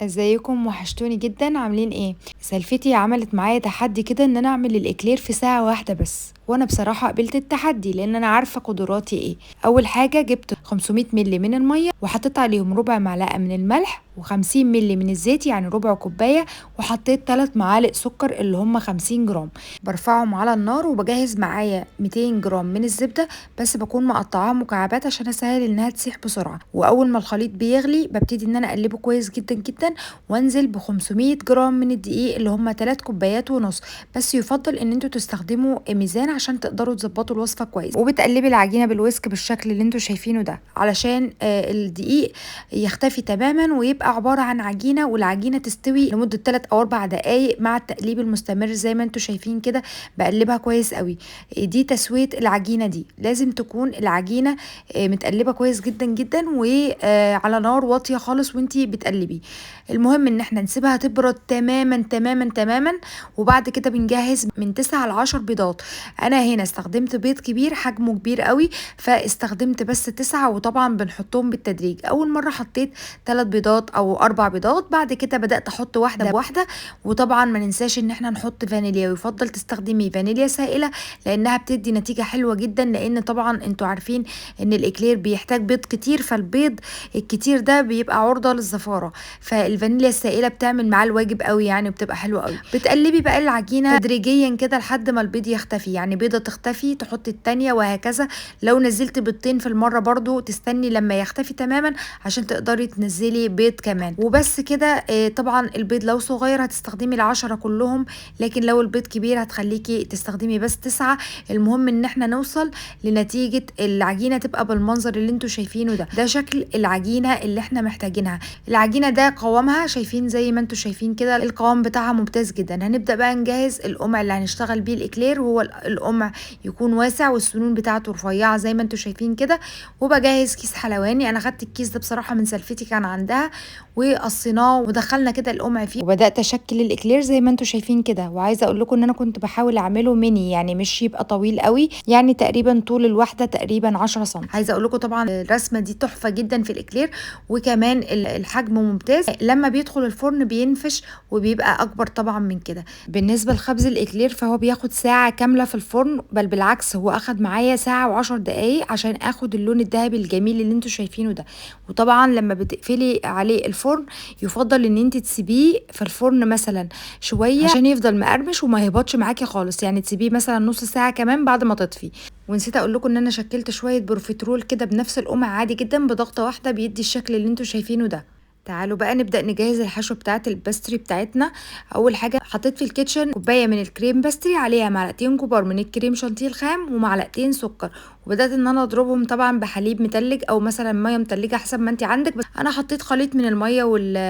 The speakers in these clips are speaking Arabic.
ازيكم؟ وحشتوني جدا. عاملين ايه؟ سلفتي عملت معايا تحدي كده ان انا اعمل الاكلير في ساعة واحدة بس، وانا بصراحة قبلت التحدي لان انا عارفة قدراتي ايه. اول حاجة جبت 500 ملي من المية وحطيت عليهم ربع معلقة من الملح و50 ملي من الزيت، يعني ربع كوباية، وحطيت 3 معالق سكر اللي هم 50 جرام. برفعهم على النار وبجهز معايا 200 جرام من الزبدة، بس بكون مقطعاها مكعبات عشان اسهل انها تسيح بسرعة. واول ما الخليط بيغلي ببتدي ان انا اقلبه كويس جدا جدا، وانزل ب 500 جرام من الدقيق اللي هم 3 كوبايات ونص. بس يفضل ان انتوا تستخدموا ميزان عشان تقدروا تظبطوا الوصفه كويس. وبتقلبي العجينه بالويسك بالشكل اللي انتوا شايفينه ده علشان الدقيق يختفي تماما ويبقى عباره عن عجينه، والعجينه تستوي لمده 3 او 4 دقائق مع التقليب المستمر زي ما انتوا شايفين كده. بقلبها كويس قوي. دي تسويه العجينه، دي لازم تكون العجينه متقلبه كويس جدا جدا وعلى نار واطيه خالص وانتي بتقلبي. المهم ان احنا نسيبها تبرد تماما تماما تماما، وبعد كده بنجهز من 9 ل 10 بيضات. انا هنا استخدمت بيض كبير حجمه كبير قوي، فاستخدمت بس 9، وطبعا بنحطهم بالتدريج. اول مره حطيت 3 بيضات او 4 بيضات، بعد كده بدات احط واحده بواحده. وطبعا ما ننساش ان احنا نحط فانيليا، ويفضل تستخدمي فانيليا سائله لانها بتدي نتيجه حلوه جدا، لان طبعا انتوا عارفين ان الاكلير بيحتاج بيض كتير، فالبيض الكتير ده بيبقى عرضه للزفاره، فالفانيليا السائله بتعمل معاه الواجب قوي يعني، وبتبقى حلوه قوي. بتقلبي بقى العجينه تدريجيا كده لحد ما البيض يختفي، يعني بيضه تختفي تحطي التانية وهكذا. لو نزلت بيضتين في المره برضو تستني لما يختفي تماما عشان تقدري تنزلي بيض كمان، وبس كده. طبعا البيض لو صغير هتستخدمي ال10 كلهم، لكن لو البيض كبير هتخليكي تستخدمي بس 9. المهم ان احنا نوصل لنتيجه العجينه تبقى بالمنظر اللي انتوا شايفينه ده شكل العجينه اللي احنا محتاجينها. العجينه ده قوامها شايفين زي ما انتوا شايفين كده، القوام بتاعها ممتاز جدا. هنبدا بقى نجهز القمع اللي هنشتغل بيه الاكلير، وهو القمع يكون واسع والسنون بتاعته رفيعه زي ما انتوا شايفين كده. وبجهز كيس حلواني، انا خدت الكيس ده بصراحه من سلفتي كان عندها، وقصيناه ودخلنا كده القمع فيه، وبدات اشكل الاكلير زي ما انتوا شايفين كده. وعايزه اقول لكم ان انا كنت بحاول اعمله ميني، يعني مش يبقى طويل قوي، يعني تقريبا طول الواحده تقريبا 10 سم. عايزه اقول لكم طبعا الرسمه دي تحفه جدا في الاكلير، وكمان الحجم ممتاز. لما بيدخل الفرن بينفش وبيبقى اكبر طبعا من كده. بالنسبه لخبز الاكلير فهو بياخد ساعه كامله في الفرن، بل بالعكس هو اخد معايا ساعه و10 دقايق عشان اخد اللون الذهبي الجميل اللي انتوا شايفينه ده. وطبعا لما بتقفلي عليه الفرن يفضل ان انت تسيبيه في الفرن مثلا شويه عشان يفضل مقرمش وما يهبطش معاكي خالص، يعني تسيبيه مثلا نص ساعه كمان بعد ما تطفي. ونسيت اقول لكم ان انا شكلت شويه بروفيترول كده بنفس القمع عادي جدا، بضغطه واحده بيدي الشكل اللي انتوا شايفينه ده. تعالوا بقى نبدأ نجهز الحشو بتاعة الباستري بتاعتنا. أول حاجة حطيت في الكيتشن كوباية من الكريم باستري، عليها معلقتين كبار من الكريم شانتيه الخام ومعلقتين سكر، وبدأت ان انا اضربهم طبعا بحليب متلج او مثلا ميه متلجه حسب ما انت عندك. بس انا حطيت خليط من الميه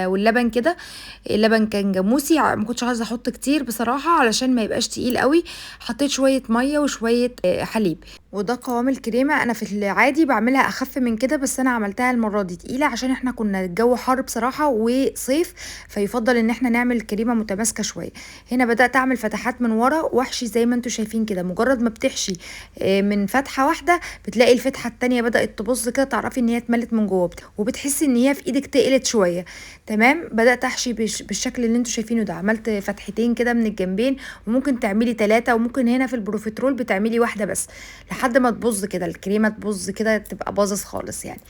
واللبن كده. اللبن كان جاموسي، ما كنتش عايزه احط كتير بصراحه علشان ما يبقاش تقيل قوي. حطيت شويه ميه وشويه حليب، وده قوام الكريمه. انا في العادي بعملها اخف من كده، بس انا عملتها المره دي تقيله عشان احنا كنا الجو حر بصراحه وصيف، فيفضل ان احنا نعمل كريمه متماسكه شويه. هنا بدات اعمل فتحات من ورا واحشي زي ما انتم شايفين كده. مجرد ما بتحشي من فتحه واحده بتلاقي الفتحه التانية بدات تبص كده، تعرفي ان هي اتملت من جوه، وبتحسي ان هي في ايدك تقلت شويه. تمام، بدات احشي بالشكل اللي انتم شايفينه ده. عملت فتحتين كده من الجنبين، وممكن تعملي 3، وممكن هنا في البروفيترول بتعملي واحده بس لحد ما تبظ كده الكريمه، تبظ كده تبقى باظظ خالص يعني.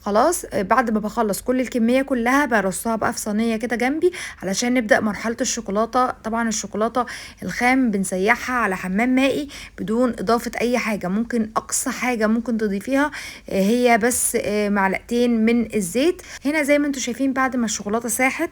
خلاص بعد ما بخلص كل الكميه كلها برصها بقى في صينيه كده جنبي علشان نبدا مرحله الشوكولاته. طبعا الشوكولاته الخام بنسيحها على حمام مائي بدون اضافه اي حاجه. ممكن اقصى حاجه ممكن تضيفيها هي بس معلقتين من الزيت. هنا زي ما انتم شايفين بعد ما الشوكولاته ساحت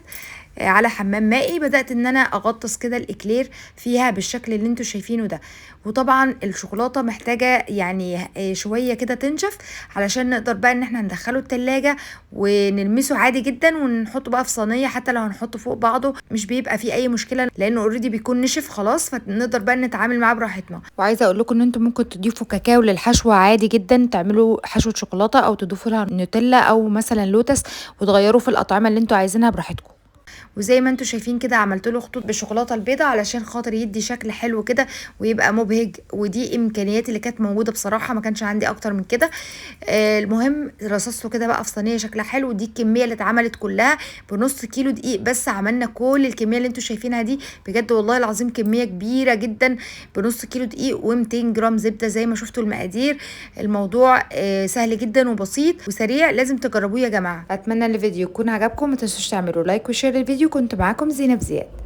على حمام مائي بدأت ان انا اغطس كده الاكلير فيها بالشكل اللي انتوا شايفينه ده. وطبعا الشوكولاتة محتاجة يعني شوية كده تنشف علشان نقدر بقى ان احنا ندخله التلاجة ونلمسه عادي جدا، ونحطه بقى في صينية. حتى لو هنحطه فوق بعضه مش بيبقى فيه اي مشكلة لانه اوريدي بيكون نشف خلاص، فنقدر بقى نتعامل معاه براحتنا. وعايزة اقول لكم ان انتم ممكن تضيفوا كاكاو للحشوة عادي جدا، تعملوا حشوة شوكولاتة او تضيفوا لها نوتيلا او مثلا لوتس، وتغيروا في الاطعمة اللي انتوا عايزينها براحتكم. وزي ما انتوا شايفين كده عملت له خطوط بالشوكولاته البيضاء علشان خاطر يدي شكل حلو كده ويبقى مبهج، ودي امكانيات اللي كانت موجوده بصراحه، ما كانش عندي اكتر من كده. المهم رصصته كده بقى في صينيه شكلها حلو. دي الكميه اللي اتعملت كلها بنص كيلو دقيق بس، عملنا كل الكميه اللي انتوا شايفينها دي، بجد والله العظيم كميه كبيره جدا بنص كيلو دقيق و200 جرام زبده زي ما شفتوا المقادير. الموضوع سهل جدا وبسيط وسريع، لازم تجربوه يا جماعه. اتمنى ان الفيديو يكون عجبكم، ما تنسوش تعملوا لايك وشير الفيديو. كنت معاكم زينب زياد.